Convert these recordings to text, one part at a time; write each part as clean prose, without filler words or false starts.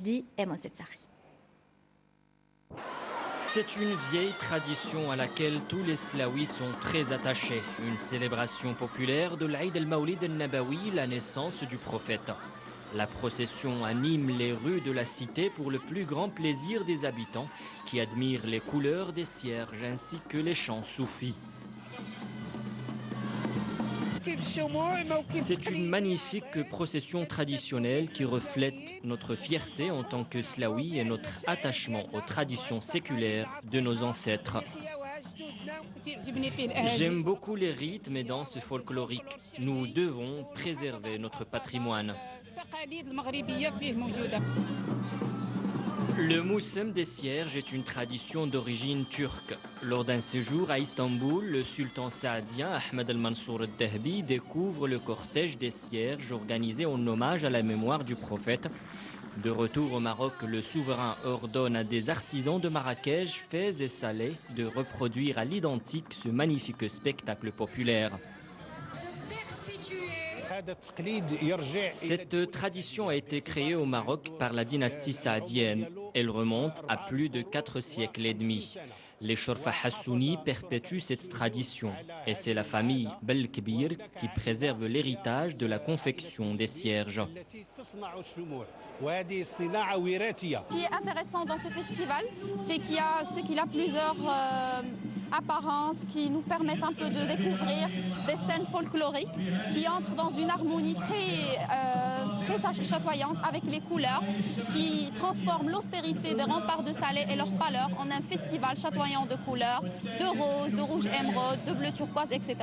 Majdi et Monsef Sarri. C'est une vieille tradition à laquelle tous les Slaouis sont très attachés. Une célébration populaire de l'Aïd el-Mawlid el-Nabawi, la naissance du prophète. La procession anime les rues de la cité pour le plus grand plaisir des habitants qui admirent les couleurs des cierges ainsi que les chants soufis. C'est une magnifique procession traditionnelle qui reflète notre fierté en tant que Slaouis et notre attachement aux traditions séculaires de nos ancêtres. J'aime beaucoup les rythmes et danses folkloriques. Nous devons préserver notre patrimoine. Le moussem des cierges est une tradition d'origine turque. Lors d'un séjour à Istanbul, le sultan saadien Ahmed al-Mansour al-Dahbi découvre le cortège des cierges organisé en hommage à la mémoire du prophète. De retour au Maroc, le souverain ordonne à des artisans de Marrakech, Fès et Salé de reproduire à l'identique ce magnifique spectacle populaire. Cette tradition a été créée au Maroc par la dynastie saadienne. Elle remonte à plus de 4 siècles et demi. Les Chorfa Hassouni perpétuent cette tradition et c'est la famille Belkbir qui préserve l'héritage de la confection des cierges. Ce qui est intéressant dans ce festival, c'est qu'il a plusieurs apparences qui nous permettent un peu de découvrir des scènes folkloriques qui entrent dans une harmonie très chatoyante avec les couleurs, qui transforment l'austérité des remparts de Salé et leur pâleur en un festival chatoyant de couleurs, de rose, de rouge émeraude, de bleu turquoise, etc.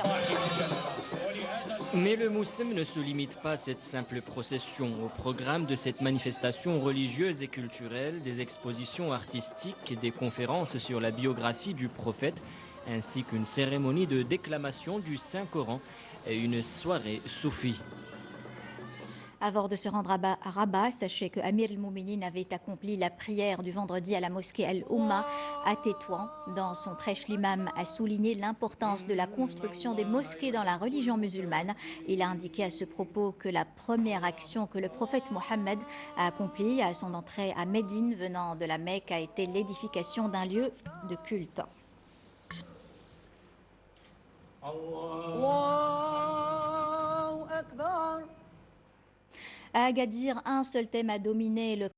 Mais le moussem ne se limite pas à cette simple procession. Au programme de cette manifestation religieuse et culturelle, des expositions artistiques, des conférences sur la biographie du prophète, ainsi qu'une cérémonie de déclamation du Saint-Coran et une soirée soufie. Avant de se rendre à Rabat, sachez que Amir el-Mouminin avait accompli la prière du vendredi à la mosquée Al-Oumma à Tétouan. Dans son prêche, l'imam a souligné l'importance de la construction des mosquées dans la religion musulmane. Il a indiqué à ce propos que la première action que le prophète Mohammed a accomplie à son entrée à Médine venant de la Mecque a été l'édification d'un lieu de culte. À Agadir, un seul thème a dominé le